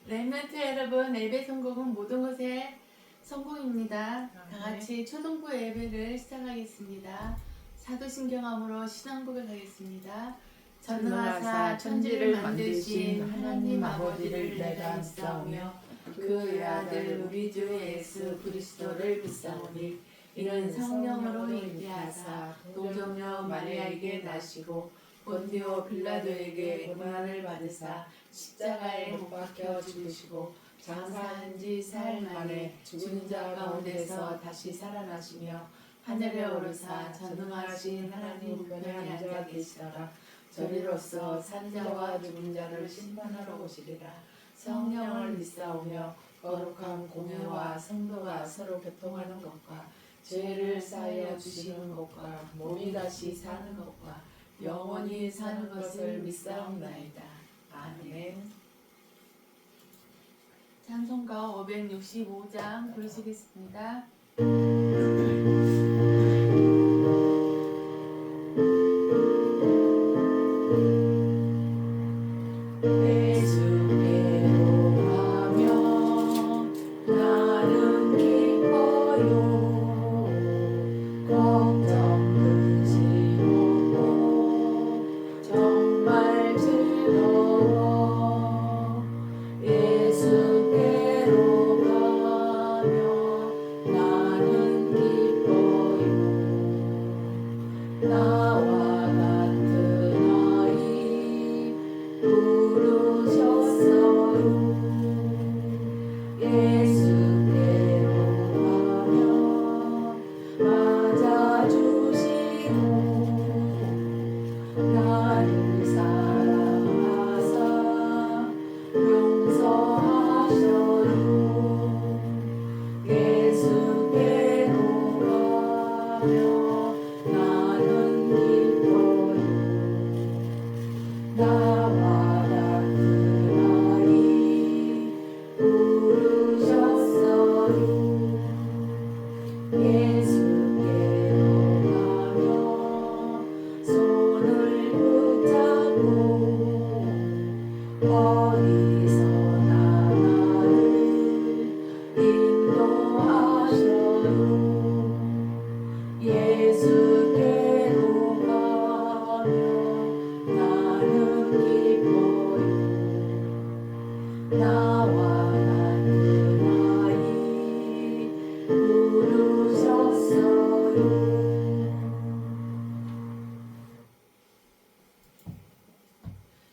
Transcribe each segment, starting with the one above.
렘넌트 여러분, 예배 성공은 모든 것의 성공입니다. 다 같이 초등부 예배를 시작하겠습니다. 사도신경함으로 신앙 고백하겠습니다. 전능하사 천지를 만드신 하나님 아버지를 내가 믿사오며 그의 아들 우리 주 예수 그리스도를 믿사오니 이는 성령으로 잉태하사 동정녀 마리아에게 나시고 본디오 빌라도에게 고난을 받으사 십자가에 못 박혀 죽으시고 장사한 지 사흘 만에 죽은 자 가운데서 다시 살아나시며 하늘에 오르사 전능하신 하나님 우편에 앉아 계시다가 저리로서 산자와 죽은 자를 심판하러 오시리라. 성령을 믿사오며 거룩한 공회와 성도가 서로 교통하는 것과 죄를 사하여 주시는 것과 몸이 다시 사는 것과 영원히 사는 것을 믿사옵나이다. 아멘. 찬송가 565장 부르시겠습니다.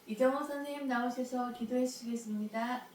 이정호 선생님 나오셔서 기도해 주시겠습니다.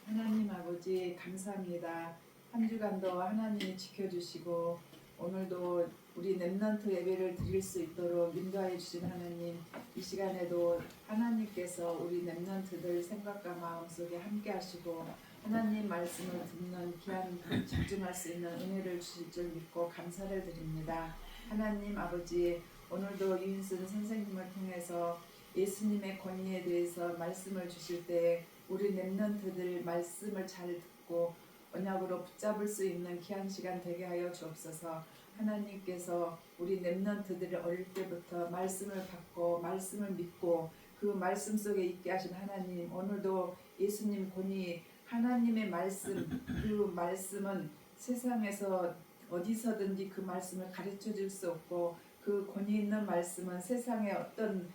하나님 아버지 감사합니다. 한 주간도 하나님이 지켜주시고 오늘도 우리 렘넌트 예배를 드릴 수 있도록 인도하여 주신 하나님, 이 시간에도 하나님께서 우리 렘넌트들 생각과 마음속에 함께 하시고 하나님 말씀을 듣는 귀한 집중할 수 있는 은혜를 주실 줄 믿고 감사를 드립니다. 하나님 아버지, 오늘도 유인순 선생님을 통해서 예수님의 권위에 대해서 말씀을 주실 때 우리 렘넌트들 말씀을 잘 듣고 언약으로 붙잡을 수 있는 귀한 시간 되게 하여 주옵소서. 하나님께서 우리 렘넌트들을 어릴 때부터 말씀을 받고 말씀을 믿고 그 말씀 속에 있게 하신 하나님, 오늘도 예수님 권위 하나님의 말씀, 그 말씀은 세상에서 어디서든지 그 말씀을 가르쳐 줄 수 없고 그 권위 있는 말씀은 세상에 어떤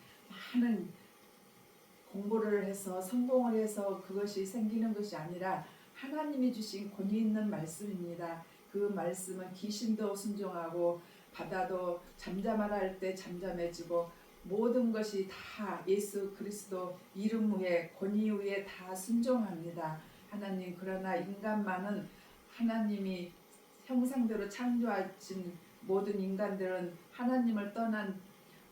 많은 공부를 해서 성공을 해서 그것이 생기는 것이 아니라 하나님이 주신 권위 있는 말씀입니다. 그 말씀은 귀신도 순종하고 바다도 잠잠하라 할 때 잠잠해지고 모든 것이 다 예수 그리스도 이름 위에 권위 위에 다 순종합니다. 하나님, 그러나 인간만은 하나님이 형상대로 창조하신 모든 인간들은 하나님을 떠난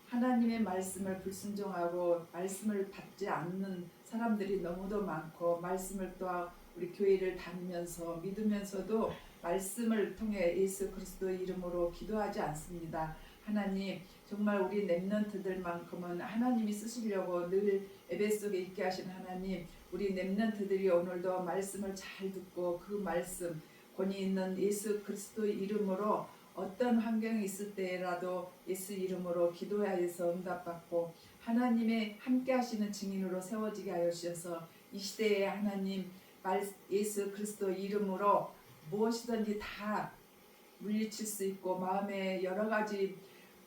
하나님의 말씀을 불순종하고 말씀을 받지 않는 사람들이 너무도 많고 말씀을 또 우리 교회를 다니면서 믿으면서도 말씀을 통해 예수 그리스도의 이름으로 기도하지 않습니다. 하나님, 정말 우리 렘넌트들만큼은 하나님이 쓰시려고 늘 예배 속에 있게 하신 하나님, 우리 렘넌트들이 오늘도 말씀을 잘 듣고 그 말씀 권위 있는 예수 그리스도의 이름으로 어떤 환경이 있을 때라도 예수 이름으로 기도하여서 응답받고 하나님의 함께 하시는 증인으로 세워지게 하여 주셔서 이 시대에 하나님 예수 그리스도 이름으로 무엇이든지 다 물리칠 수 있고 마음에 여러 가지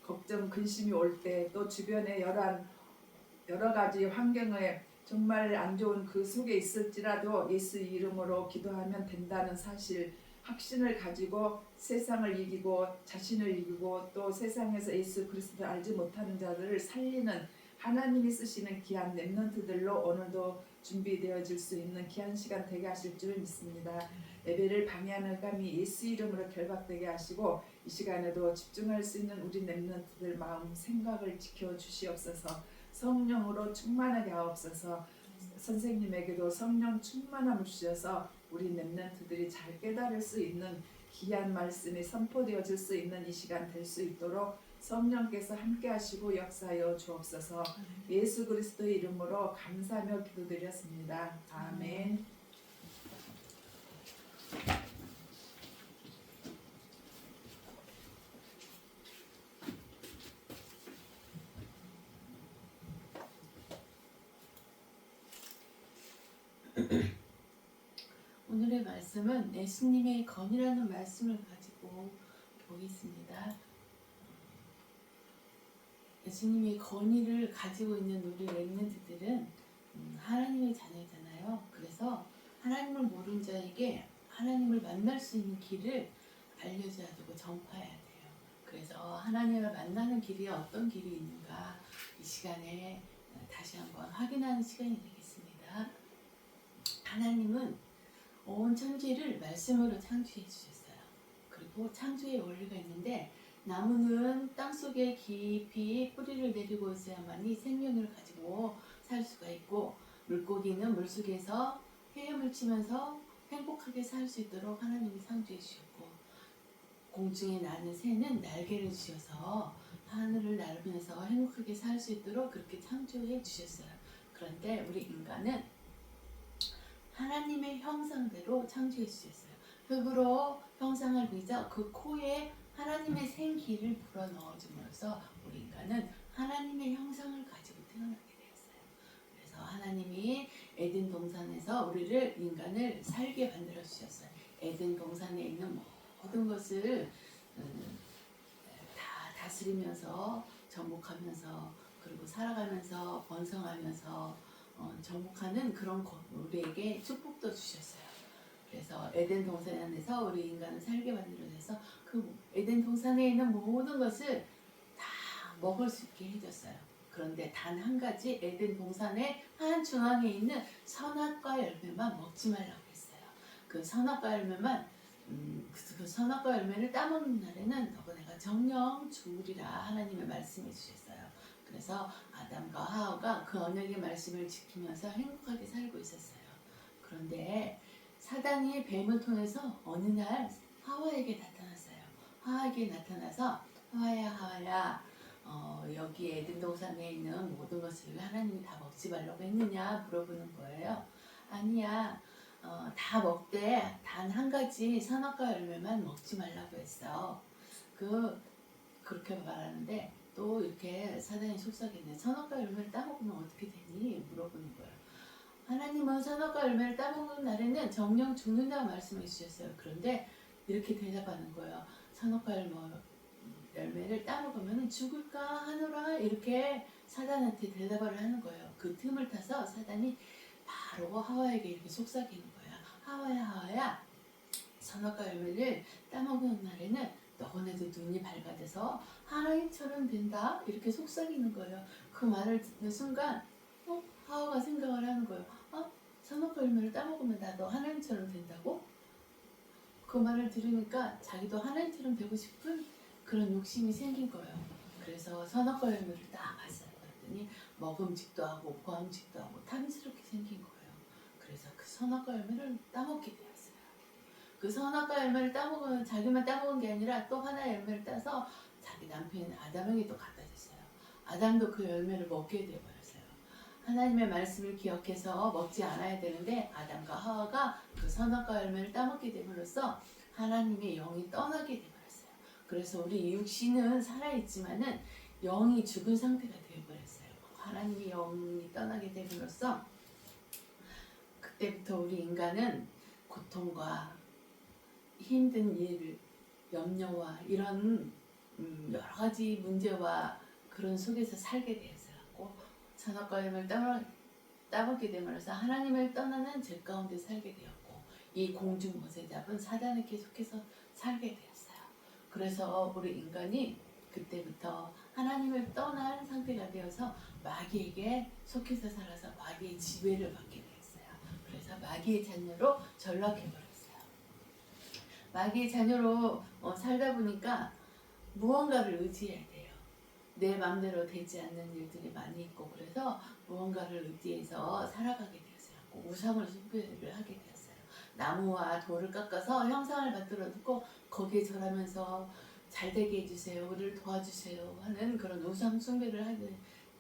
걱정 근심이 올 때 또 주변에 여러 가지 환경에 정말 안 좋은 그 속에 있을지라도 예수 이름으로 기도하면 된다는 사실 확신을 가지고 세상을 이기고 자신을 이기고 또 세상에서 예수 그리스도를 알지 못하는 자들을 살리는 하나님이 쓰시는 귀한 렘넌트들로 오늘도 준비되어질 수 있는 귀한 시간 되게 하실 줄 믿습니다. 예배를 방해하는 감이 예수 이름으로 결박되게 하시고 이 시간에도 집중할 수 있는 우리 렘넌트들 마음 생각을 지켜주시옵소서. 성령으로 충만하게 하옵소서. 선생님에게도 성령 충만함을 주셔서 우리 렘넌트들이 잘 깨달을 수 있는 귀한 말씀이 선포되어질 수 있는 이 시간 될 수 있도록 성령께서 함께 하시고 역사하여 주옵소서. 예수 그리스도의 이름으로 감사하며 기도드렸습니다. 아멘. 오늘의 말씀은 예수님의 건이라는 말씀을 가지고 보겠습니다. 예수님의 건의를 가지고 있는 우리 렘넌트들은 하나님의 자녀잖아요. 그래서 하나님을 모르는 자에게 하나님을 만날 수 있는 길을 알려줘야 되고 전파해야 돼요. 그래서 하나님을 만나는 길이 어떤 길이 있는가 이 시간에 다시 한번 확인하는 시간이 되겠습니다. 하나님은 온 천지를 말씀으로 창조해 주셨어요. 그리고 창조의 원리가 있는데 나무는 땅속에 깊이 뿌리를 내리고 있어야만이 생명을 가지고 살 수가 있고 물고기는 물속에서 헤엄을 치면서 행복하게 살 수 있도록 하나님이 창조해 주셨고 공중에 나는 새는 날개를 주셔서 하늘을 날면서 행복하게 살 수 있도록 그렇게 창조해 주셨어요. 그런데 우리 인간은 하나님의 형상대로 창조해 주셨어요. 흙으로 형상을 빚어 그 코에 하나님의 생기를 불어넣어줌으로써 우리 인간은 하나님의 형상을 가지고 태어나게 되었어요. 그래서 하나님이 에덴 동산에서 우리를 인간을 살게 만들어 주셨어요. 에덴 동산에 있는 모든 것을 다 다스리면서 정복하면서 그리고 살아가면서 번성하면서 정복하는 그런 우리에게 축복도 주셨어요. 그래서 에덴 동산에서 우리 인간을 살게 만들어서 그 에덴 동산에 있는 모든 것을 다 먹을 수 있게 해줬어요. 그런데 단 한 가지 에덴 동산의 한 중앙에 있는 선악과 열매만 먹지 말라고 했어요. 그 선악과 열매만 그 선악과 열매를 따먹는 날에는 너가 내가 정령 죽으리라 하나님의 말씀해 주셨어요. 그래서 아담과 하와가 그 언약의 말씀을 지키면서 행복하게 살고 있었어요. 그런데 사단이 뱀을 통해서 어느 날 하와에게 나타났어요. 하와에게 나타나서 하와야 여기 에덴 동산에 있는 모든 것을 하나님이 다 먹지 말라고 했느냐 물어보는 거예요. 아니야. 다 먹되 단 한 가지 선악과 열매만 먹지 말라고 했어. 그렇게 말하는데 또 이렇게 사단이 속삭이네. 선악과 열매를 따먹으면 어떻게 되니? 물어보는 거예요. 하나님은 선악과 열매를 따먹는 날에는 정령 죽는다고 말씀해 주셨어요. 그런데 이렇게 대답하는 거예요. 선악과 열매를 따먹으면 죽을까 하노라 이렇게 사단한테 대답을 하는 거예요. 그 틈을 타서 사단이 바로 하와에게 이렇게 속삭이는 거야. 하와야 선악과 열매를 따먹는 날에는 너네도 눈이 밝아져서 하나님처럼 된다 이렇게 속삭이는 거예요. 그 말을 듣는 순간 하와가 생각을 하는 거예요. 선악과 열매를 따먹으면 나도 하나님처럼 된다고? 그 말을 들으니까 자기도 하나님처럼 되고 싶은 그런 욕심이 생긴 거예요. 그래서 선악과 열매를 딱 봤어요. 그랬더니 먹음직도 하고 보암직도 하고 탐스럽게 생긴 거예요. 그래서 그 선악과 열매를 따먹게 되었어요. 그 선악과 열매를 따먹으면 자기만 따먹은 게 아니라 또 하나의 열매를 따서 자기 남편 아담에게 또 갖다 줬어요. 아담도 그 열매를 먹게 되어버렸어요. 하나님의 말씀을 기억해서 먹지 않아야 되는데 아담과 하와가 그 선악과 열매를 따먹게 됨으로써 하나님의 영이 떠나게 되버렸어요. 그래서 우리 육신은 살아있지만은 영이 죽은 상태가 되어버렸어요. 하나님의 영이 떠나게 됨으로써 그때부터 우리 인간은 고통과 힘든 일, 염려와 이런 여러 가지 문제와 그런 속에서 살게 되었어요. 선악과임을 따먹게 됨으로써 하나님을 떠나는 죄 가운데 살게 되었고 이 공중못에 잡은 사단에 계속해서 살게 되었어요. 그래서 우리 인간이 그때부터 하나님을 떠난 상태가 되어서 마귀에게 속해서 살아서 마귀의 지배를 받게 되었어요. 그래서 마귀의 자녀로 전락해버렸어요. 마귀의 자녀로 살다 보니까 무언가를 의지해야 돼요. 내 마음대로 되지 않는 일들이 많이 있고 그래서 무언가를 의지해서 살아가게 되었어요. 우상을 숭배를 하게 되었어요. 나무와 돌을 깎아서 형상을 만들어 놓고 거기에 절하면서 잘되게 해주세요, 우리를 도와주세요 하는 그런 우상 숭배를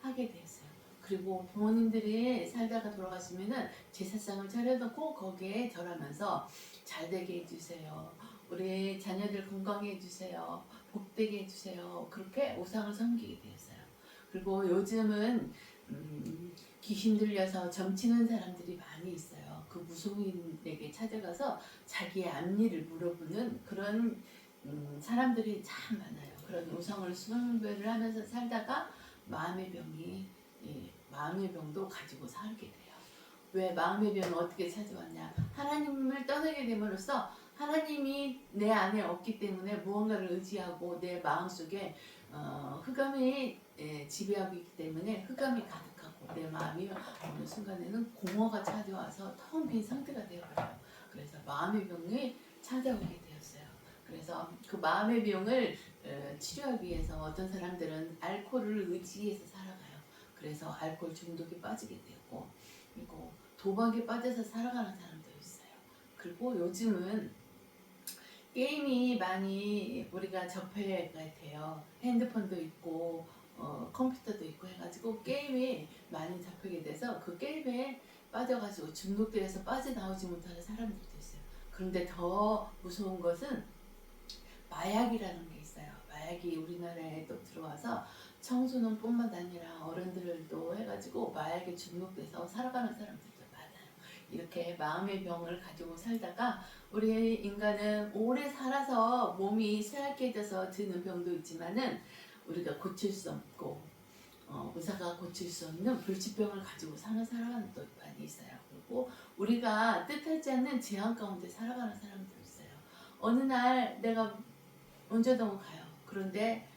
하게 되었어요. 그리고 부모님들이 살다가 돌아가시면은 제사상을 차려놓고 거기에 절하면서 잘되게 해주세요, 우리 자녀들 건강해 해주세요, 복되게 해주세요, 그렇게 우상을 섬기게 되었어요. 그리고 요즘은 귀신 들려서 점치는 사람들이 많이 있어요. 그 무속인에게 찾아가서 자기의 앞일을 물어보는 그런 사람들이 참 많아요. 그런 우상을 숭배를 하면서 살다가 마음의 병도 가지고 살게 돼요. 왜 마음의 병이 어떻게 찾아왔냐? 하나님을 떠나게 됨으로써 하나님이 내 안에 없기 때문에 무언가를 의지하고 내 마음속에 흑암이 지배하고 있기 때문에 흑암이 가득하고 내 마음이 어느 순간에는 공허가 찾아와서 텅 빈 상태가 되어버려요. 그래서 마음의 병이 찾아오게 되었어요. 그래서 그 마음의 병을 치료하기 위해서 어떤 사람들은 알코올을 의지해서 살아가요. 그래서 알코올 중독에 빠지게 되고 그리고 도박에 빠져서 살아가는 사람도 있어요. 그리고 요즘은 게임이 많이 우리가 접해 같아요. 핸드폰도 있고 컴퓨터도 있고 해가지고 게임이 많이 잡히게 돼서 그 게임에 빠져가지고 중독돼서 빠져나오지 못하는 사람들도 있어요. 그런데 더 무서운 것은 마약이라는 게 있어요. 마약이 우리나라에 또 들어와서 청소년뿐만 아니라 어른들도 해가지고 마약에 중독돼서 살아가는 사람들도 많아요. 이렇게 마음의 병을 가지고 살다가 우리 인간은 오래 살아서 몸이 쇠약해져서 드는 병도 있지만은 우리가 고칠 수 없고 의사가 고칠 수 없는 불치병을 가지고 살아가는 또 많이 있어요. 그리고 우리가 뜻하지 않는 재앙 가운데 살아가는 사람도 있어요. 어느 날 내가 운전하고 가요. 그런데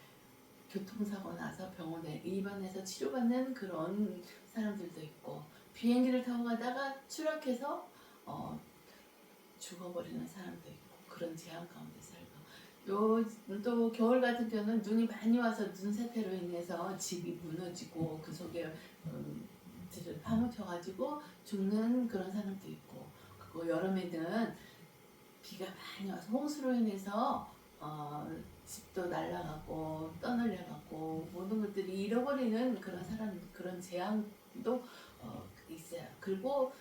교통사고 나서 병원에 입원해서 치료받는 그런 사람들도 있고 비행기를 타고 가다가 추락해서 죽어버리는 사람도 있고 그런 재앙 가운데 살고 또 겨울 같은 경우는 눈이 많이 와서 눈사태로 인해서 집이 무너지고 그 속에 들을 파묻혀가지고 죽는 그런 사람도 있고 그리고 여름에는 비가 많이 와서 홍수로 인해서 집도 날아가고 떠날려가고 모든 것들이 잃어버리는 그런 재앙도 있어요. 그리고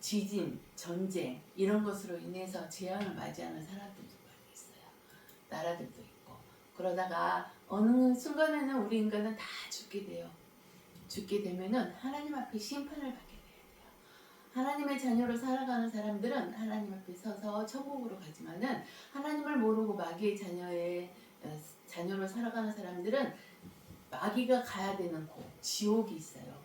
지진, 전쟁 이런 것으로 인해서 재앙을 맞이하는 사람들도 많이 있어요. 나라들도 있고 그러다가 어느 순간에는 우리 인간은 다 죽게 돼요. 죽게 되면은 하나님 앞에 심판을 받게 돼요. 하나님의 자녀로 살아가는 사람들은 하나님 앞에 서서 천국으로 가지만은 하나님을 모르고 마귀의 자녀로 살아가는 사람들은 마귀가 가야 되는 곳, 지옥이 있어요.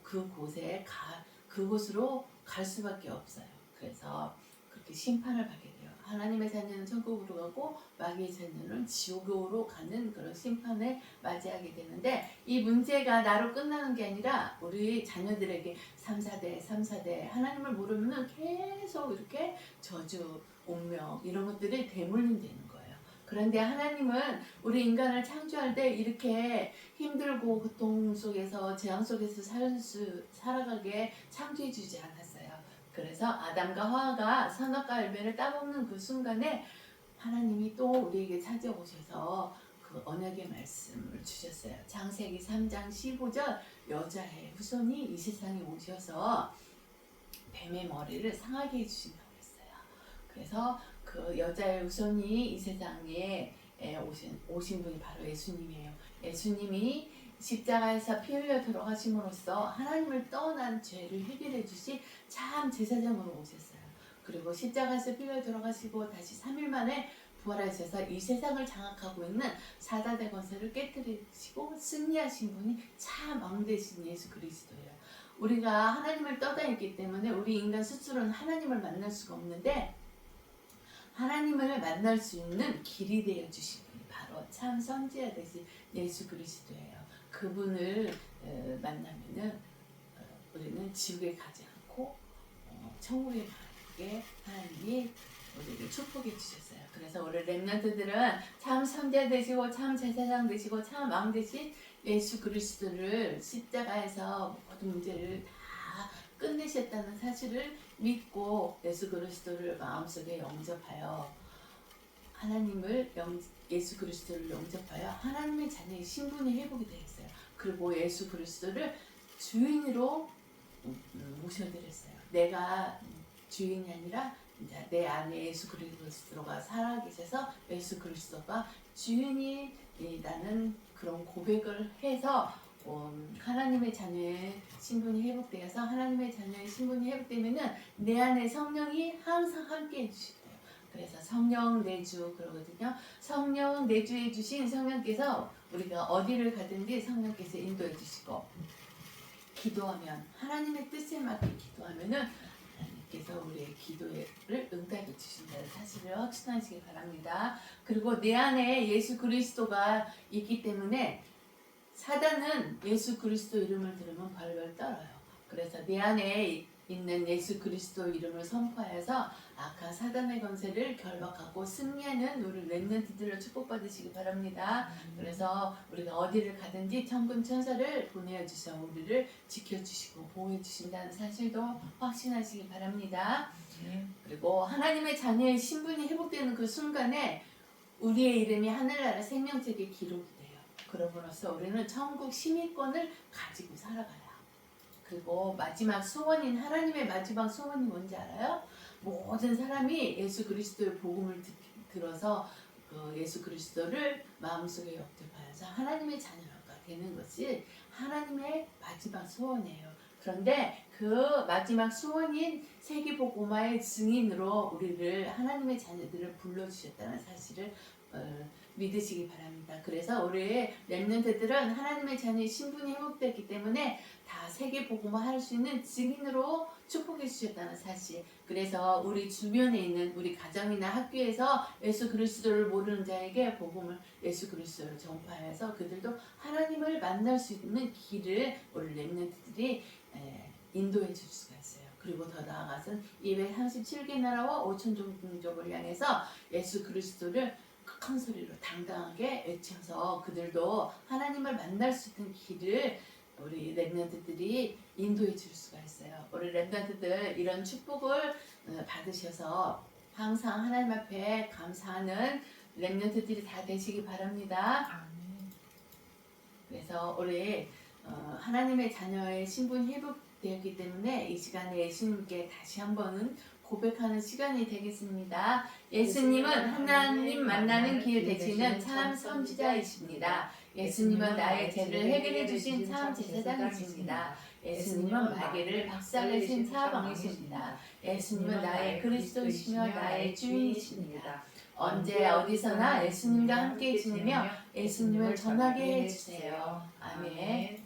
그곳으로 갈 수밖에 없어요. 그래서 그렇게 심판을 받게 돼요. 하나님의 자녀는 천국으로 가고 마귀의 자녀는 지옥으로 가는 그런 심판을 맞이하게 되는데 이 문제가 나로 끝나는 게 아니라 우리 자녀들에게 3, 4대 하나님을 모르면 계속 이렇게 저주, 운명 이런 것들이 대물림되는 거예요. 그런데 하나님은 우리 인간을 창조할 때 이렇게 힘들고 고통 속에서 재앙 속에서 살아가게 창조해 주지 않았어요. 그래서 아담과 하와가 선악과 열매를 따먹는 그 순간에 하나님이 또 우리에게 찾아오셔서 그 언약의 말씀을 주셨어요. 창세기 3장 15절 여자의 후손이 이 세상에 오셔서 뱀의 머리를 상하게 해주신다고 했어요. 그래서 그 여자의 우선이 이 세상에 오신 분이 바로 예수님이에요. 예수님이 십자가에서 피 흘려 돌아가심으로써 하나님을 떠난 죄를 해결해 주시 참 제사장으로 오셨어요. 그리고 십자가에서 피 흘려 돌아가시고 다시 3일 만에 부활하셔서 이 세상을 장악하고 있는 사단의 권세를 깨뜨리시고 승리하신 분이 참 왕되신 예수 그리스도예요. 우리가 하나님을 떠나 있기 때문에 우리 인간 스스로는 하나님을 만날 수가 없는데 하나님을 만날 수 있는 길이 되어 주신 분이 바로 참 선지자 되신 예수 그리스도예요. 그분을 만나면은 우리는 지옥에 가지 않고 천국에 가게 하나님이 우리를 축복해 주셨어요. 그래서 우리 렘넌트들은 참 선지자 되시고 참 제사장 되시고 참 왕 되신 예수 그리스도를 십자가에서 모든 문제를 다 끝내셨다는 사실을 믿고 예수 그리스도를 마음속에 영접하여 예수 그리스도를 영접하여 하나님의 자녀의 신분이 회복이 되었어요. 그리고 예수 그리스도를 주인으로 모셔드렸어요. 내가 주인이 아니라 이제 내 안에 예수 그리스도가 살아계셔서 예수 그리스도가 주인이라는 그런 고백을 해서 하나님의 자녀의 신분이 회복되어서 하나님의 자녀의 신분이 회복되면은 내 안에 성령이 항상 함께 해주시대요. 그래서 성령 내주 그러거든요. 성령 내주해 주신 성령께서 우리가 어디를 가든지 성령께서 인도해 주시고 기도하면 하나님의 뜻에 맞게 기도하면은 하나님께서 우리의 기도를 응답해 주신다는 사실을 확신하시기 바랍니다. 그리고 내 안에 예수 그리스도가 있기 때문에 사단은 예수 그리스도 이름을 들으면 벌벌 떨어요. 그래서 내 안에 있는 예수 그리스도 이름을 선포하여서 악한 사단의 권세를 결박하고 승리하는 우리 렘넌트들을 축복받으시기 바랍니다. 그래서 우리가 어디를 가든지 천군 천사를 보내주셔 우리를 지켜주시고 보호해주신다는 사실도 확신하시기 바랍니다. 그리고 하나님의 자녀의 신분이 회복되는 그 순간에 우리의 이름이 하늘나라 생명책에 기록이 돼요. 그러므로써 우리는 천국 시민권을 가지고 살아가요. 그리고 마지막 소원인 하나님의 마지막 소원이 뭔지 알아요? 모든 사람이 예수 그리스도의 복음을 들어서 그 예수 그리스도를 마음속에 영접하여서 하나님의 자녀가 되는 것이 하나님의 마지막 소원이에요. 그런데 그 마지막 소원인 세계복음화의 증인으로 우리를 하나님의 자녀들을 불러주셨다는 사실을 믿으시기 바랍니다. 그래서 우리 렘넌트들은 하나님의 자녀의 신분이 회복됐기 때문에 다 세계복음화 할 수 있는 증인으로 축복해 주셨다는 사실. 그래서 우리 주변에 있는 우리 가정이나 학교에서 예수 그리스도를 모르는 자에게 복음을 예수 그리스도를 전파해서 그들도 하나님을 만날 수 있는 길을 우리 렘넌트들이 인도해 줄 수가 있어요. 그리고 더 나아가서는 237개 나라와 5천 종족을 향해서 예수 그리스도를 큰 소리로 당당하게 외쳐서 그들도 하나님을 만날 수 있는 길을 우리 렘넌트들이 인도해 줄 수가 있어요. 우리 렘넌트들 이런 축복을 받으셔서 항상 하나님 앞에 감사하는 렘넌트들이 다 되시기 바랍니다. 그래서 우리 하나님의 자녀의 신분이 회복되었기 때문에 이 시간에 예수님께 다시 한번은 고백하는 시간이 되겠습니다. 예수님은 하나님 만나는 길 되시는 참 선지자이십니다. 예수님은 나의 죄를 해결해 주신 참 제사장이십니다. 예수님은 마귀를 박살내신 사방이십니다. 예수님은 나의 그리스도이시며 나의 주인이십니다. 언제 어디서나 예수님과 함께 지내며 예수님을 전하게 해주세요. 아멘.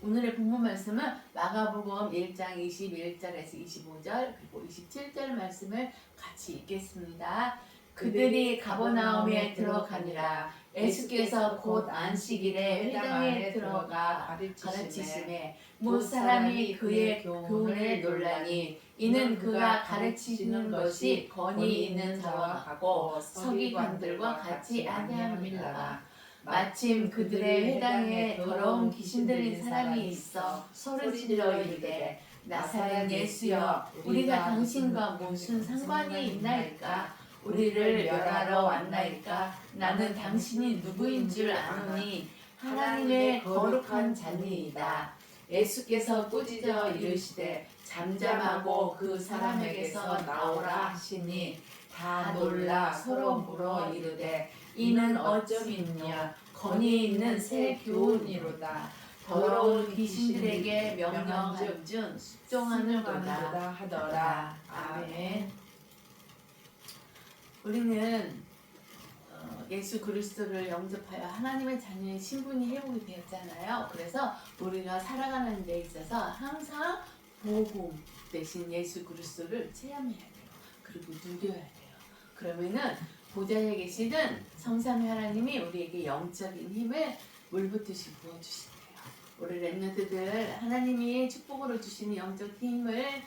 오늘의 본문 말씀은 마가복음 1장 21절에서 25절 그리고 27절 말씀을 같이 읽겠습니다. 그들이 가버나움에 들어가니라. 예수께서 곧 안식일에 회당에 들어가 가르치심에 못 사람이 그의 교훈을 놀라니 이는 그가 가르치시는 것이 권위 있는 자와 같고 서기관들과 같이 아니함이라. 마침 그들의 회당에 더러운 귀신 들린 사람이 있어 소리질러 이르되 나사렛 예수여 우리가 당신과 무슨 상관이 있나이까? 우리를 멸하러 왔나이까? 나는 당신이 누구인 줄 아노니 하나님의 거룩한 자니이다. 예수께서 꾸짖어 이르시되 잠잠하고 그 사람에게서 나오라 하시니 다 놀라 서로 물어 이르되 이는 어쩌겠냐 권위 있는 새 교훈이로다. 더러운 귀신들에게 명령한 즉 순종하는도다 하더라. 아멘. 우리는 예수 그리스도를 영접하여 하나님의 자녀의 신분이 회복이 되었잖아요. 그래서 우리가 살아가는 데 있어서 항상 복음 대신 예수 그리스도를 체험해야 돼요. 그리고 누려야 돼요. 그러면은 보좌에 계시는 성삼위 하나님이 우리에게 영적인 힘을 물붓듯이 부어주신대요. 우리 렘넌트들 하나님이 축복으로 주시는 영적 힘을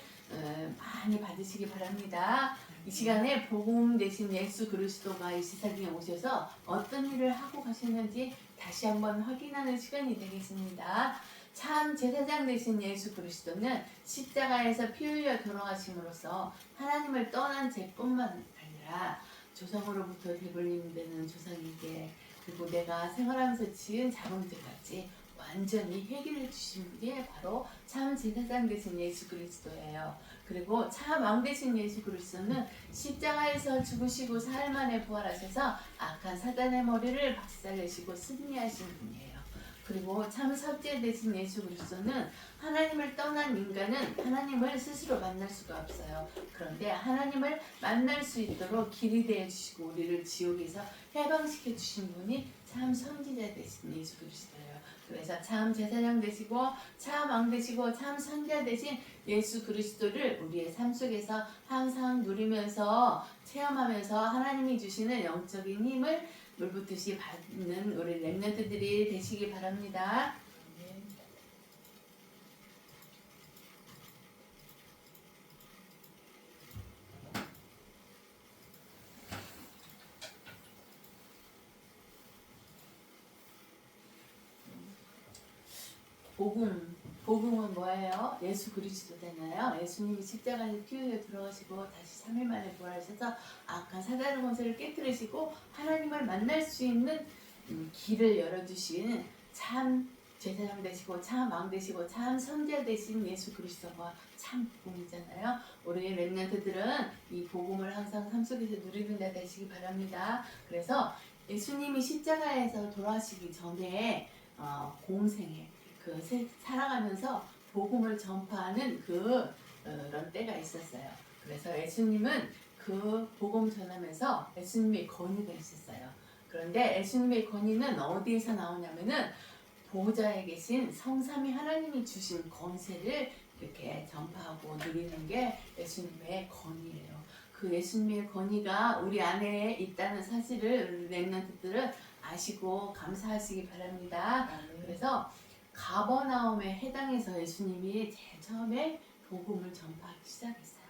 많이 받으시기 바랍니다. 이 시간에 복음 대신 예수 그리스도가 이 세상에 오셔서 어떤 일을 하고 가시는지 다시 한번 확인하는 시간이 되겠습니다. 참 제사장 되신 예수 그리스도는 십자가에서 피 흘려 돌아가심으로써 하나님을 떠난 죄뿐만 아니라 조상으로부터 되돌림되는 조상에게 그리고 내가 생활하면서 지은 자범죄까지 완전히 해결해 주신 분이 바로 참 제사장 되신 예수 그리스도예요. 그리고 참 왕 되신 예수 그리스도는 십자가에서 죽으시고 사흘 만에 부활하셔서 악한 사단의 머리를 박살내시고 승리하신 분이에요. 그리고 참 섭제 되신 예수 그리스도는 하나님을 떠난 인간은 하나님을 스스로 만날 수가 없어요. 그런데 하나님을 만날 수 있도록 길이 되어 주시고 우리를 지옥에서 해방시켜 주신 분이 참 선지자 되신 예수 그리스도예요. 그래서 참 제사장 되시고 참 왕 되시고 참 선지자 되신 예수 그리스도를 우리의 삶 속에서 항상 누리면서 체험하면서 하나님이 주시는 영적인 힘을 물붓듯이 받는 우리 렘넌트들이 되시기 바랍니다. 복음은 뭐예요? 예수 그리스도잖아요. 예수님이 십자가에서 피 흘려 들어가시고 다시 3일 만에 부활하셔서 악한 사단의 권세를 깨뜨리시고 하나님을 만날 수 있는 길을 열어주신 참 제사장 되시고 참 왕 되시고 참 선지자 되신 예수 그리스도가 참 복음이잖아요. 우리 렘넌트들은 이 복음을 항상 삶 속에서 누리는 데 되시기 바랍니다. 그래서 예수님이 십자가에서 돌아가시기 전에 공생에 살아가면서 복음을 전파하는 그런 때가 있었어요. 그래서 예수님은 그 복음 전하면서 예수님의 권위가 있었어요. 그런데 예수님의 권위는 어디에서 나오냐면은 보호자에 계신 성삼위 하나님이 주신 권세를 이렇게 전파하고 누리는 게 예수님의 권위예요. 그 예수님의 권위가 우리 안에 있다는 사실을 렘넌트들은 아시고 감사하시기 바랍니다. 그래서 가버나움의 해당에서 예수님이 제일 처음에 복음을 전파하기 시작했어요.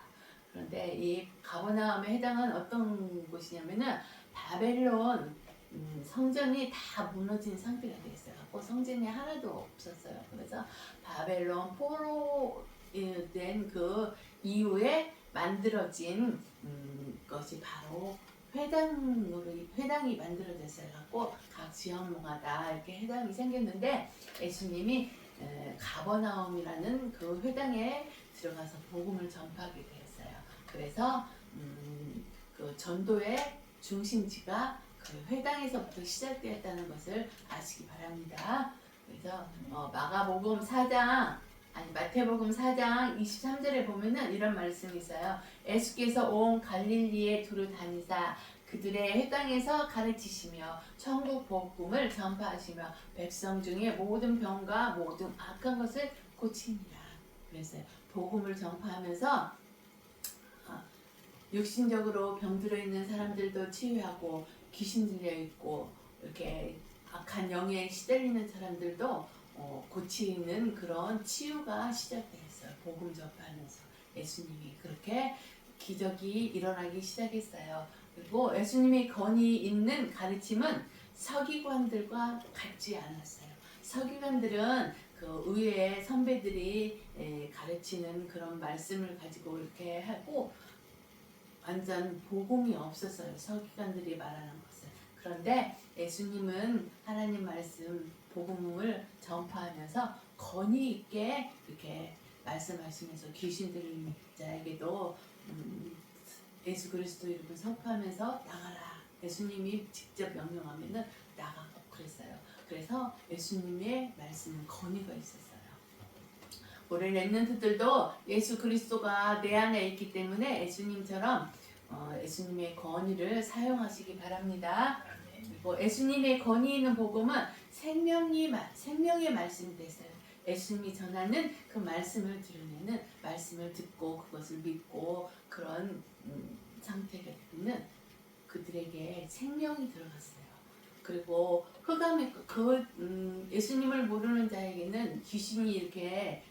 그런데 이 가버나움의 해당은 어떤 곳이냐면은 바벨론 성전이 다 무너진 상태가 되었어요. 성전이 하나도 없었어요. 그래서 바벨론 포로 된 그 이후에 만들어진 것이 바로 회당이 만들어졌어요. 갖고 각 지역마다 이렇게 회당이 생겼는데 예수님이 가버나움이라는 그 회당에 들어가서 복음을 전파하게 되었어요. 그래서 그 전도의 중심지가 그 회당에서부터 시작되었다는 것을 아시기 바랍니다. 그래서 마태복음 4장 23절에 보면은 이런 말씀이 있어요. 예수께서 온 갈릴리에 두루 다니사 그들의 회당에서 가르치시며 천국 복음을 전파하시며 백성 중에 모든 병과 모든 악한 것을 고치니라. 그래서 복음을 전파하면서 육신적으로 병들어 있는 사람들도 치유하고 귀신 들려 있고 이렇게 악한 영에 시달리는 사람들도 고치는 그런 치유가 시작되었어요. 복음 전파하면서 예수님이 그렇게 기적이 일어나기 시작했어요. 그리고 예수님의 권위 있는 가르침은 서기관들과 같지 않았어요. 서기관들은 그 의회 선배들이 가르치는 그런 말씀을 가지고 이렇게 하고 완전 복음이 없었어요. 서기관들이 말하는 것은. 그런데 예수님은 하나님 말씀 복음을 전파하면서 권위 있게 이렇게 말씀하시면서 귀신 들린 자에게도 예수 그리스도 이름을 선포하면서 나가라. 예수님이 직접 명령하면은 나가고 그랬어요. 그래서 예수님의 말씀은 권위가 있었어요. 우리 렘넌트들도 예수 그리스도가 내 안에 있기 때문에 예수님처럼 예수님의 권위를 사용하시기 바랍니다. 그리고 예수님의 권위 있는 복음은 생명의 말씀이 됐어요. 예수님이 전하는 그 말씀을 들으면은 말씀을 듣고 그것을 믿고 그런 상태가 되면 그들에게 생명이 들어갔어요. 그리고 흑암의 예수님을 모르는 자에게는 귀신이 이렇게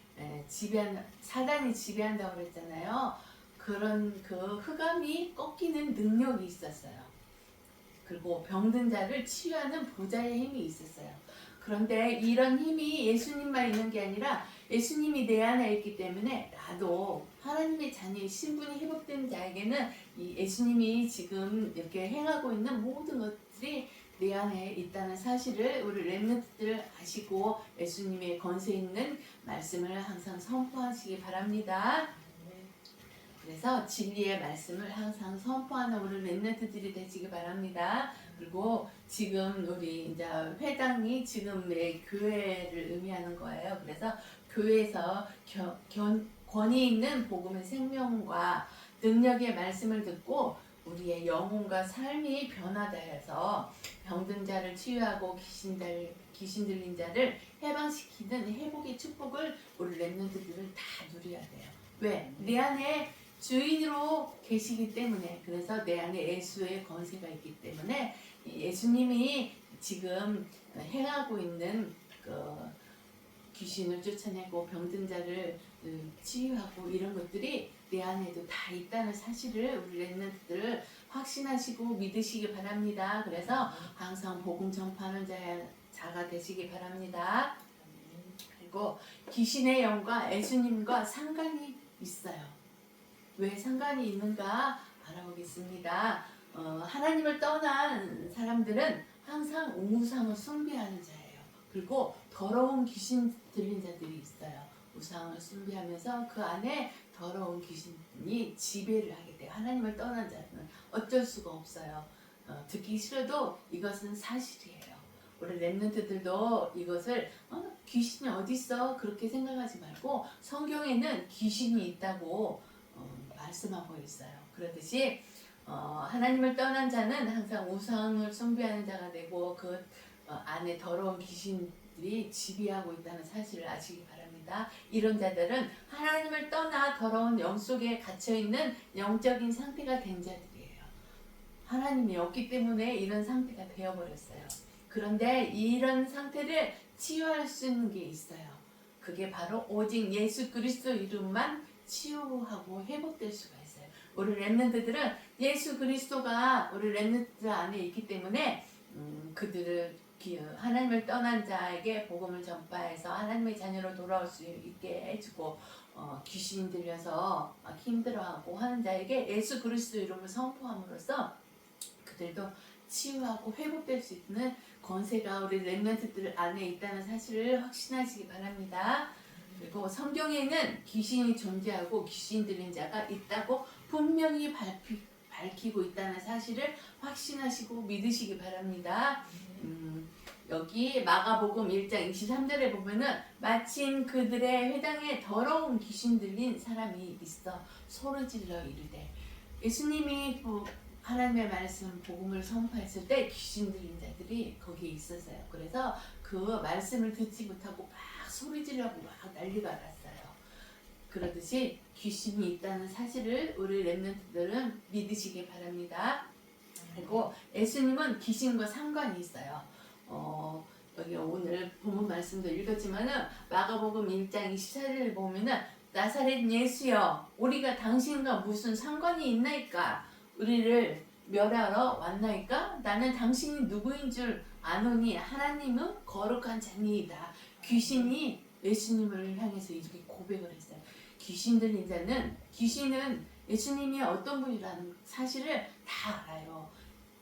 사단이 지배한다고 그랬잖아요. 그런 그 흑암이 꺾이는 능력이 있었어요. 그리고 병든 자를 치유하는 보좌의 힘이 있었어요. 그런데 이런 힘이 예수님만 있는 게 아니라 예수님이 내 안에 있기 때문에 나도 하나님의 자녀의 신분이 회복된 자에게는 이 예수님이 지금 이렇게 행하고 있는 모든 것들이 내 안에 있다는 사실을 우리 렘넌트들 아시고 예수님의 권세 있는 말씀을 항상 선포하시기 바랍니다. 그래서 진리의 말씀을 항상 선포하는 우리 렘넌트들이 되시기 바랍니다. 그리고 지금 우리 이제 회당이 지금의 교회를 의미하는 거예요. 그래서 교회에서 권위 있는 복음의 생명과 능력의 말씀을 듣고 우리의 영혼과 삶이 변화되어서 병든 자를 치유하고 귀신 들린 자를 해방시키는 회복의 축복을 우리 렘넌트들은 다 누려야 돼요. 왜? 내 안에 주인으로 계시기 때문에, 그래서 내 안에 예수의 권세가 있기 때문에 예수님이 지금 행하고 있는 그 귀신을 쫓아내고 병든 자를 치유하고 이런 것들이 내 안에도 다 있다는 사실을 우리 렘넌트들 확신하시고 믿으시기 바랍니다. 그래서 항상 복음 전파하는 자가 되시기 바랍니다. 그리고 귀신의 영과 예수님과 상관이 있어요. 왜 상관이 있는가 알아보겠습니다. 하나님을 떠난 사람들은 항상 우상을 숭배하는 자예요. 그리고 더러운 귀신 들린 자들이 있어요. 우상을 숭배하면서 그 안에 더러운 귀신이 지배를 하게 돼요. 하나님을 떠난 자는 어쩔 수가 없어요. 듣기 싫어도 이것은 사실이에요. 우리 렘넌트들도 이것을 귀신이 어디 있어? 그렇게 생각하지 말고 성경에는 귀신이 있다고 말씀하고 있어요. 그렇듯이 하나님을 떠난 자는 항상 우상을 숭배하는 자가 되고 그 안에 더러운 귀신들이 지배하고 있다는 사실을 아시기 바랍니다. 이런 자들은 하나님을 떠나 더러운 영 속에 갇혀있는 영적인 상태가 된 자들이에요. 하나님이 없기 때문에 이런 상태가 되어버렸어요. 그런데 이런 상태를 치유할 수 있는 게 있어요. 그게 바로 오직 예수 그리스도 이름만 치유하고 회복될 수가 있어요. 우리 렘넌트들은 예수 그리스도가 우리 렘넌트들 안에 있기 때문에 그들을 하나님을 떠난 자에게 복음을 전파해서 하나님의 자녀로 돌아올 수 있게 해주고 귀신 들려서 힘들어하고 하는 자에게 예수 그리스도 이름을 선포함으로써 그들도 치유하고 회복될 수 있는 권세가 우리 렘넌트들 안에 있다는 사실을 확신하시기 바랍니다. 그리고 성경에는 귀신이 존재하고 귀신 들린 자가 있다고 분명히 밝히고 있다는 사실을 확신하시고 믿으시기 바랍니다. 여기 마가복음 1장 23절에 보면은 마침 그들의 회당에 더러운 귀신 들린 사람이 있어 소리질러 이르되, 예수님이 하나님의 말씀 복음을 선포했을 때 귀신 들린 자들이 거기에 있었어요. 그래서 그 말씀을 듣지 못하고 막 소리지르고 막 난리가 났어요. 그러듯이 귀신이 있다는 사실을 우리 렘넌트들은 믿으시기 바랍니다. 그리고 예수님은 귀신과 상관이 있어요. 여기 오늘 본문 말씀도 읽었지만은 마가복음 1장 24절을 보면은 나사렛 예수여, 우리가 당신과 무슨 상관이 있나이까? 우리를 멸하러 왔나이까? 나는 당신이 누구인 줄 아노니 하나님은 거룩한 자니이다. 귀신이 예수님을 향해서 이렇게 고백을 했어요. 귀신 들린 자는, 귀신은 예수님이 어떤 분이라는 사실을 다 알아요.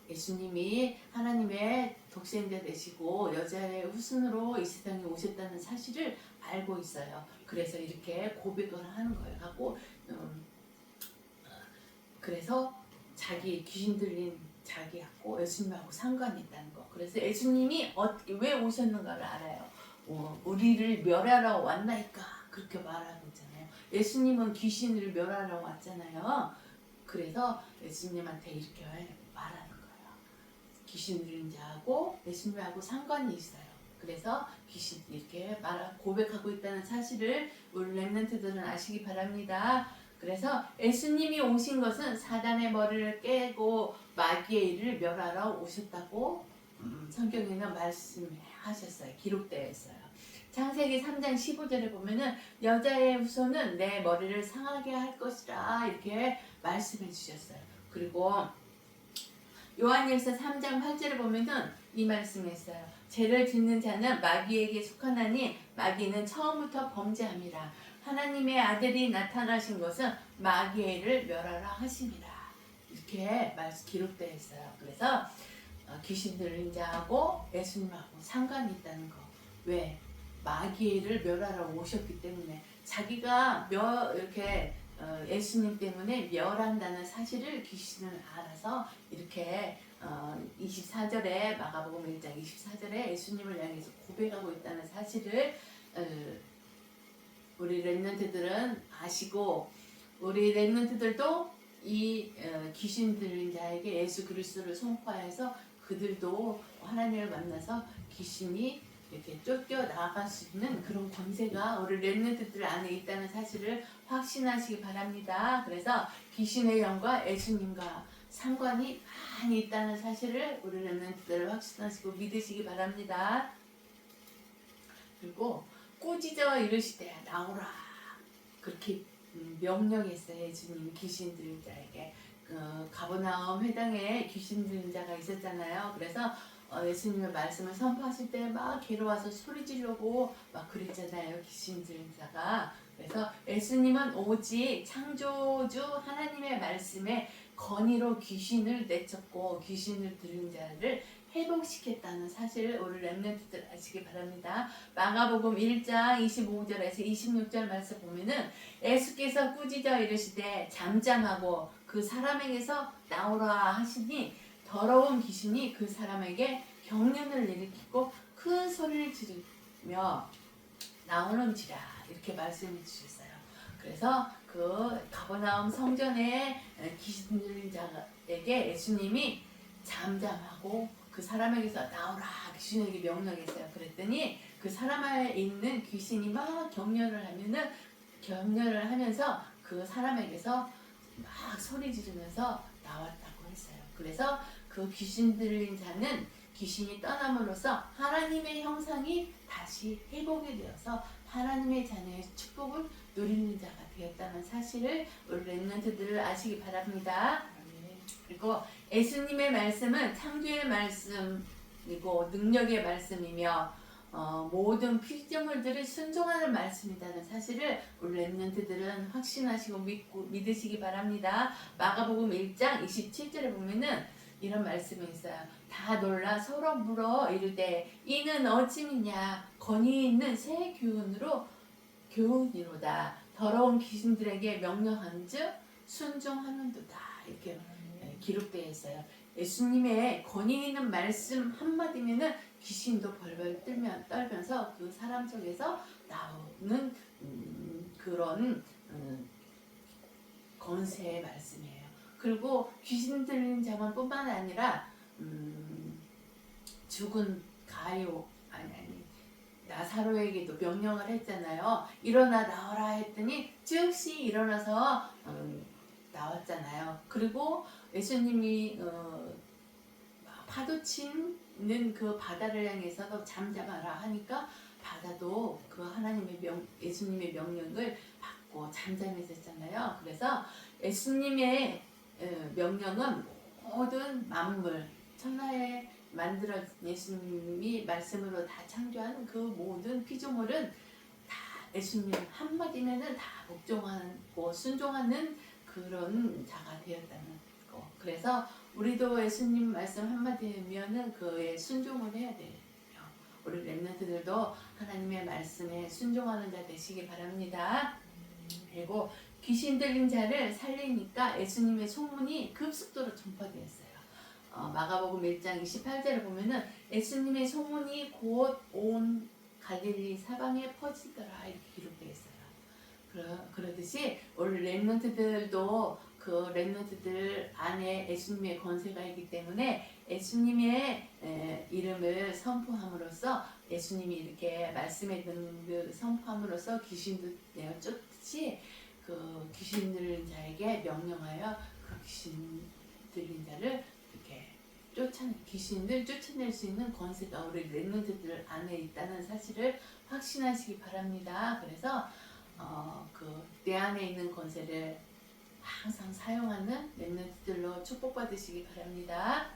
예수님이 하나님의 독생자 되시고 여자의 후손으로 이 세상에 오셨다는 사실을 알고 있어요. 그래서 이렇게 고백을 하는 거예요. 하고 그래서 자기 귀신 들린 자기하고 예수님하고 상관이 있다는 거. 그래서 예수님이 왜 오셨는가를 알아요. 우리를 멸하러 왔나이까 그렇게 말하고 있잖아요. 예수님은 귀신을 멸하러 왔잖아요. 그래서 예수님한테 이렇게 말하는 거예요. 귀신 들린 자하고 예수님하고 상관이 있어요. 그래서 귀신 이렇게 고백하고 있다는 사실을 우리 렘넌트들은 아시기 바랍니다. 그래서 예수님이 오신 것은 사단의 머리를 깨고 마귀의 일을 멸하러 오셨다고 성경에는 말씀하셨어요. 기록되어 있어요. 창세기 3장 15절에 보면은 여자의 후손은 내 머리를 상하게 할 것이라 이렇게 말씀해 주셨어요. 그리고 요한일서 3장 8절에 보면은 이 말씀이 있어요. 죄를 짓는 자는 마귀에게 속하나니 마귀는 처음부터 범죄함이라. 하나님의 아들이 나타나신 것은 마귀의 일을 멸하라 하심이라. 이렇게 기록되어 있어요. 그래서 귀신 들린 자하고 예수님하고 상관이 있다는 거. 왜? 마귀의 일을 멸하러 오셨기 때문에 자기가 이렇게 예수님 때문에 멸한다는 사실을 귀신을 알아서 이렇게 24절에 마가복음 1장 24절에 예수님을 향해서 고백하고 있다는 사실을 우리 렘넌트들은 아시고 우리 렘넌트들도 이 귀신 들린 자에게 예수 그리스도를 선포해서 그들도 하나님을 만나서 귀신이 이렇게 쫓겨 나갈 수 있는 그런 권세가 우리 렘넌트들 안에 있다는 사실을 확신하시기 바랍니다. 그래서 귀신의 영과 예수님과 상관이 많이 있다는 사실을 우리 렘넌트들 확신하시고 믿으시기 바랍니다. 그리고 꾸짖어 이르시되 나오라 그렇게 명령했어요. 예수님 귀신 들린 자에게. 가버나움 회당에 귀신 들린 자가 있었잖아요. 그래서 예수님의 말씀을 선포하실 때 막 괴로워서 소리 지르고 막 그랬잖아요. 귀신 들린 자가. 그래서 예수님은 오직 창조주 하나님의 말씀에 건의로 귀신을 내쫓고 귀신을 들린 자를 회복시켰다는 사실을 우리 렘넌트들 아시기 바랍니다. 마가복음 1장 25절에서 26절 말씀 보면은 예수께서 꾸짖어 이르시되 잠잠하고 그 사람에게서 나오라 하시니 더러운 귀신이 그 사람에게 경련을 일으키고 큰 소리를 지르며 나오는지라 이렇게 말씀해 주셨어요. 그래서 그 가버나움 성전에 귀신 들린 자에게 예수님이 잠잠하고 그 사람에게서 나오라 귀신에게 명령했어요. 그랬더니 그 사람에 있는 귀신이 막 경련을 하면서 그 사람에게서 막 소리 지르면서 나왔다고 했어요. 그래서 그 귀신 들린 자는 귀신이 떠남으로써 하나님의 형상이 다시 회복이 되어서 하나님의 자녀의 축복을 누리는 자가 되었다는 사실을 우리 렘넌트들 아시기 바랍니다. 그리고 예수님의 말씀은 창조의 말씀이고 능력의 말씀이며 모든 피조물들을 순종하는 말씀이라는 사실을 우리 렘넌트들은 확신하시고 믿으시기 바랍니다. 마가복음 1장 27절에 보면은 이런 말씀이 있어요. 다 놀라 서로 물어 이르되 이는 어찌미냐 권위 있는 새 교훈이로다. 더러운 귀신들에게 명령한즉 순종하는도다. 이렇게 기록되어 있어요. 예수님의 권위 있는 말씀 한마디면은 귀신도 벌벌 떨면서 그 사람 속에서 나오는 그런 권세의 말씀이에요. 그리고 귀신 들린 자만 뿐만 아니라 죽은 가요 나사로에게도 명령을 했잖아요. 일어나 나와라 했더니 즉시 일어나서 나왔잖아요. 그리고 예수님이 파도 치는 그 바다를 향해서도 잠잠하라 하니까 바다도 그 예수님의 명령을 받고 잠잠했었잖아요. 그래서 예수님의 명령은 모든 만물 천하에 만들어 예수님이 말씀으로 다 창조한 그 모든 피조물은 다 예수님 한마디면은 다 복종하고 순종하는 그런 자가 되었다는 거. 그래서 우리도 예수님 말씀 한마디면은 그에 순종을 해야 돼요. 우리 렘넌트들도 하나님의 말씀에 순종하는 자 되시기 바랍니다. 그리고 귀신 들린 자를 살리니까 예수님의 소문이 급속도로 전파되었어요. 마가복음 1장 28절을 보면은 예수님의 소문이 곧 온 갈릴리 사방에 퍼지더라 이렇게 기록되어 있어요. 그러듯이 우리 렘넌트들도 그 렘넌트들 안에 예수님의 권세가 있기 때문에 예수님의 이름을 선포함으로써 예수님이 이렇게 말씀해 든 선포함으로써 귀신도 내어 쫓듯이 그 귀신 들린 자에게 명령하여 그 귀신 들린 자를 이렇게 귀신들 쫓아낼 수 있는 권세가 우리 렘넌트들 안에 있다는 사실을 확신하시기 바랍니다. 그래서 내 안에 있는 권세를 항상 사용하는 렘넌트들로 축복받으시기 바랍니다.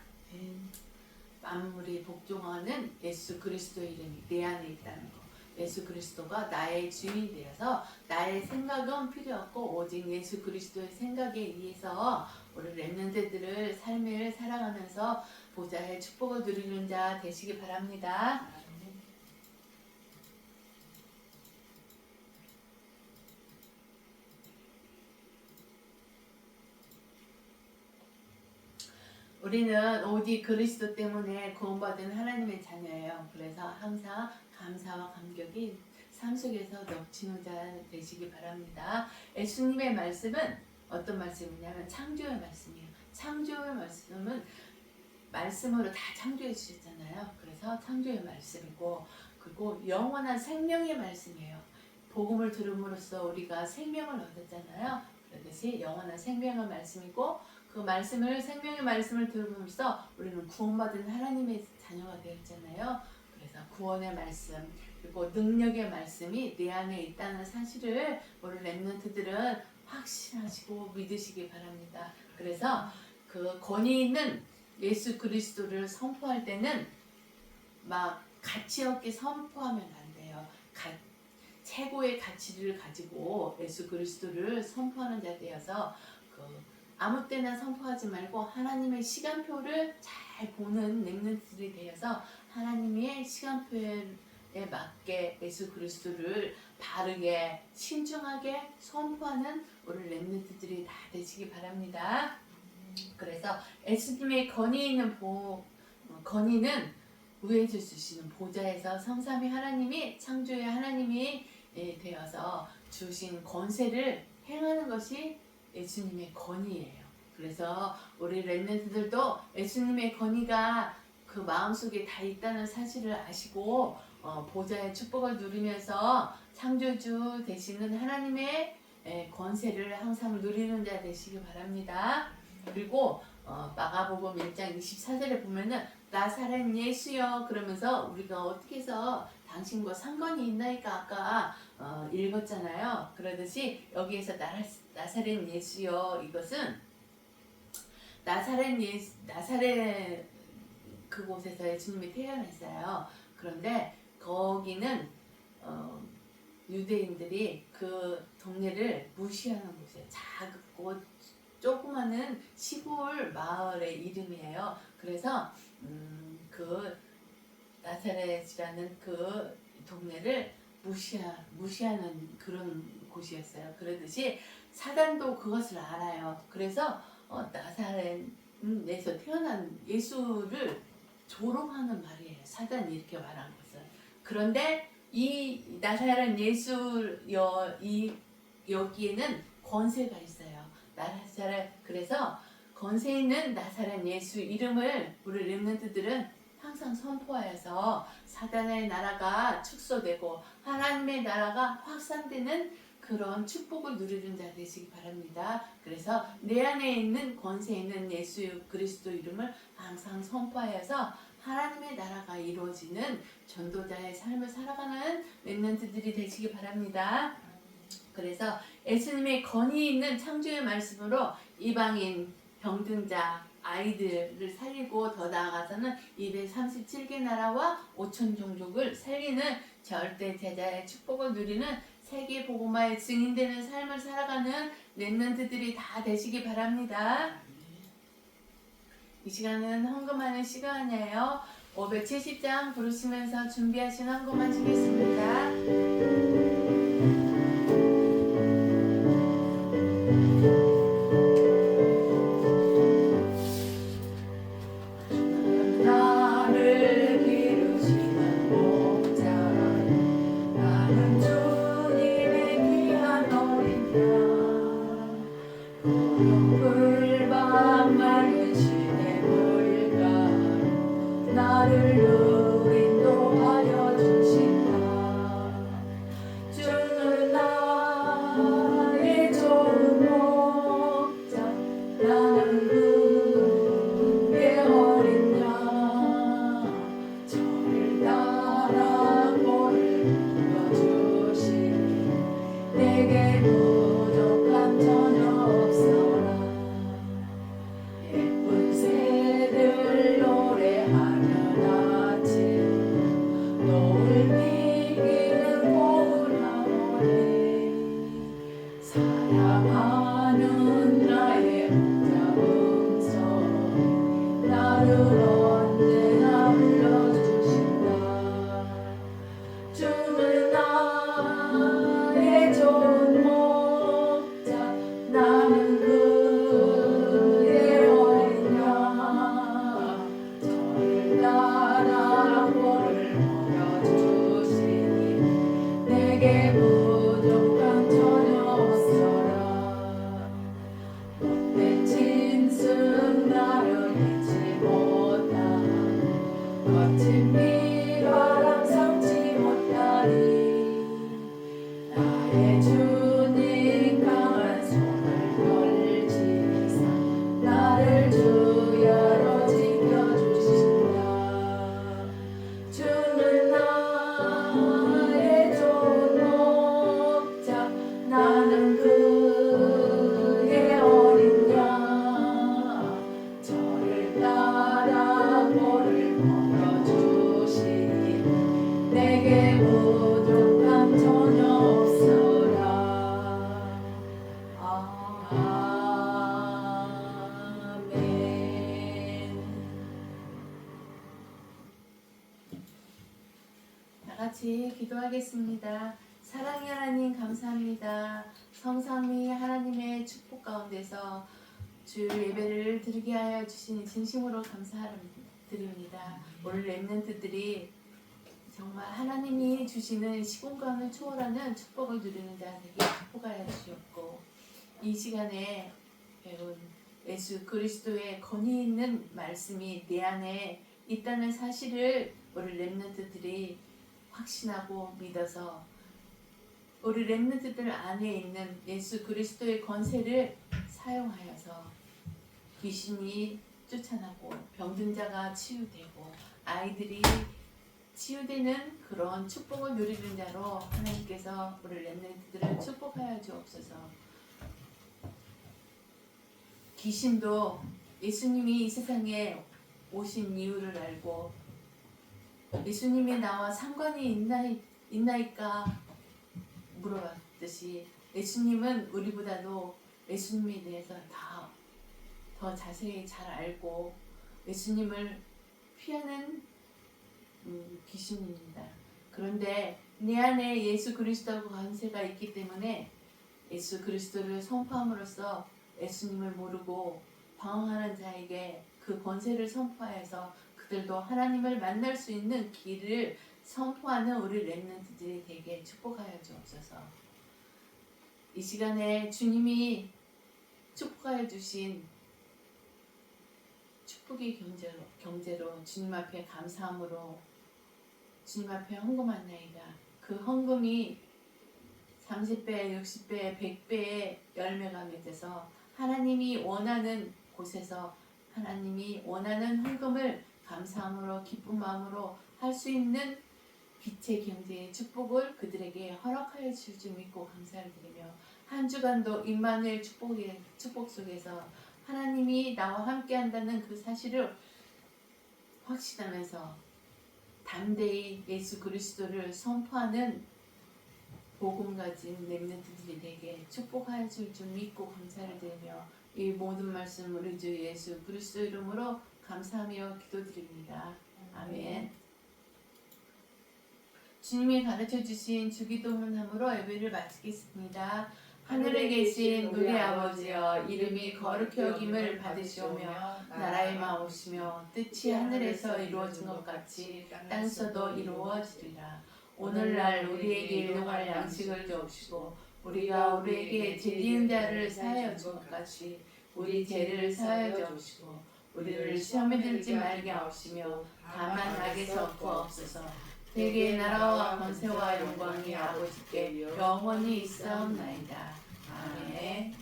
만물이 복종하는 예수 그리스도의 이름이 내 안에 있다는 거. 예수 그리스도가 나의 주인이 되어서 나의 생각은 필요 없고 오직 예수 그리스도의 생각에 의해서 우리 렘넌트들을 삶을 살아가면서 보좌의 축복을 누리는 자 되시기 바랍니다. 우리는 오직 그리스도 때문에 구원받은 하나님의 자녀예요. 그래서 항상 감사와 감격이 삶 속에서 넘치는 자 되시기 바랍니다. 예수님의 말씀은 어떤 말씀이냐면 창조의 말씀이에요. 창조의 말씀은 말씀으로 다 창조해 주셨잖아요. 그래서 창조의 말씀이고 그리고 영원한 생명의 말씀이에요. 복음을 들음으로써 우리가 생명을 얻었잖아요. 그렇듯이 영원한 생명의 말씀이고 그 말씀을 생명의 말씀을 들음으로써 우리는 구원받은 하나님의 자녀가 되었잖아요. 그래서 구원의 말씀 그리고 능력의 말씀이 내 안에 있다는 사실을 우리 렘넌트들은 확신하시고 믿으시기 바랍니다. 그래서 그 권위 있는 예수 그리스도를 선포할 때는 막 가치 없게 선포하면 안 돼요. 최고의 가치를 가지고 예수 그리스도를 선포하는 자 되어서 아무 때나 선포하지 말고 하나님의 시간표를 잘 보는 렘넌트들이 되어서 하나님의 시간표에 맞게 예수 그리스도를 바르게 신중하게 선포하는 우리 렘넌트들이 다 되시기 바랍니다. 그래서 예수님의 권위는 위에 주시는 보좌에서 성삼위 하나님이 창조의 하나님이 되어서 주신 권세를 행하는 것이 예수님의 권위예요. 그래서 우리 렘넌트들도 예수님의 권위가 그 마음속에 다 있다는 사실을 아시고 보좌의 축복을 누리면서 창조주 되시는 하나님의 권세를 항상 누리는 자 되시기 바랍니다. 그리고 마가복음 1장 24절에 보면은 나사렛 예수여 그러면서 우리가 어떻게 해서 당신과 상관이 있나이까 아까 읽었잖아요. 그러듯이 여기에서 나사렛 예수여 이것은 나사렛 그곳에서 예수님이 태어났어요. 그런데 거기는 유대인들이 그 동네를 무시하는 곳이에요. 작고 조그마한 시골 마을의 이름이에요. 그래서 그 나사렛이라는 그 동네를 무시하는 그런 곳이었어요. 그러듯이 사단도 그것을 알아요. 그래서 나사렛에서 태어난 예수를 조롱하는 말이에요. 사단이 이렇게 말한 것은. 그런데 이 나사렛 예수 여기에는 권세가 있어요. 그래서 권세 있는 나사렛 예수 이름을 우리 렘넌트들은 항상 선포하여서 사단의 나라가 축소되고 하나님의 나라가 확산되는 그런 축복을 누리는 자 되시기 바랍니다. 그래서 내 안에 있는 권세 있는 예수 그리스도 이름을 항상 선포하여서 하나님의 나라가 이루어지는 전도자의 삶을 살아가는 렘넌트들이 되시기 바랍니다. 그래서 예수님의 권위 있는 창조의 말씀으로 이방인, 병든자, 아이들을 살리고 더 나아가서는 237개 나라와 5천 종족을 살리는 절대 제자의 축복을 누리는 세계 복음화의 증인되는 삶을 살아가는 렘넌트들이 다 되시기 바랍니다. 이 시간은 헌금하는 시간이에요. 570장 부르시면서 준비하신 헌금하시겠습니다. 부족함 전혀 없으라. 아멘. 다 같이 기도하겠습니다. 사랑의 하나님 감사합니다. 성삼위 하나님의 축복 가운데서 주 예배를 드리게 하여 주시니 진심으로 감사드립니다. 오늘 렘넌트들이 정말 하나님이 주시는 시공간을 초월하는 축복을 누리는 자 되게 축복하여 주셨고, 이 시간에 배운 예수 그리스도의 권위 있는 말씀이 내 안에 있다는 사실을 우리 렘넌트들이 확신하고 믿어서 우리 렘넌트들 안에 있는 예수 그리스도의 권세를 사용하여서 귀신이 쫓아나고 병든 자가 치유되고 아이들이 치유되는 그런 축복을 누리는 자로 하나님께서 우리 렘넌트들을 축복하여 주옵소서. 귀신도 예수님이 이 세상에 오신 이유를 알고 예수님이 나와 상관이 있나이까 물어봤듯이 예수님은 우리보다도 예수님에 대해서 더 자세히 잘 알고 예수님을 피하는 귀신입니다. 그런데 내 안에 예수 그리스도 권세가 있기 때문에 예수 그리스도를 선포함으로써 예수님을 모르고 방황하는 자에게 그 권세를 선포하여서 그들도 하나님을 만날 수 있는 길을 선포하는 우리 렘넌트들이 되게 축복하여 주옵소서. 이 시간에 주님이 축복하여 주신 축복의 경제로 주님 앞에 감사함으로 주님 앞에 헌금하나이다. 그 헌금이 30배, 60배, 100배의 열매가 맺어서 하나님이 원하는 곳에서 하나님이 원하는 헌금을 감사함으로 기쁜 마음으로 할 수 있는 빛의 경제의 축복을 그들에게 허락하여 주실 줄 믿고 감사를 드리며 한 주간도 임마누엘 축복 속에서 하나님이 나와 함께 한다는 그 사실을 확신하면서 담대히 예수 그리스도를 선포하는 복음 가진 렘넌트들이 되게 축복하여 줄 줄 믿고 감사를 드리며 이 모든 말씀 우리 주 예수 그리스도 이름으로 감사하며 기도드립니다. 아멘. 주님이 가르쳐 주신 주기도문 함으로 예배를 마치겠습니다. 하늘에 계신 우리 아버지여, 이름이 거룩히 여김을 받으시오며 나라의 마음이시며 뜻이 하늘에서 이루어진 것 같이 땅에서도 이루어지리라. 오늘날 우리에게 일용할 양식을 주옵시고 우리가 우리에게 죄지은 자를 사하여 준 것 같이 우리 죄를 사하여 주옵시고 우리를 시험에 들지 말게 하옵시며 다만 악에서 구하옵소서. 대개 나라와 권세와 영광이 아버지께 영원히 있사옵나이다. 아멘.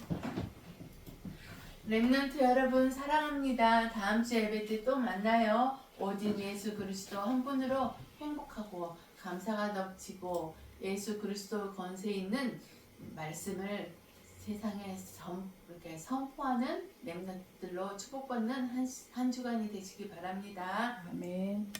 렘넌트 여러분 사랑합니다. 다음 주 예배 때 또 만나요. 오직 예수 그리스도 한 분으로 행복하고 감사가 넘치고 예수 그리스도 권세 있는 말씀을 세상에 이렇게 선포하는 렘넌트들로 축복받는 한 주간이 되시기 바랍니다. 아멘.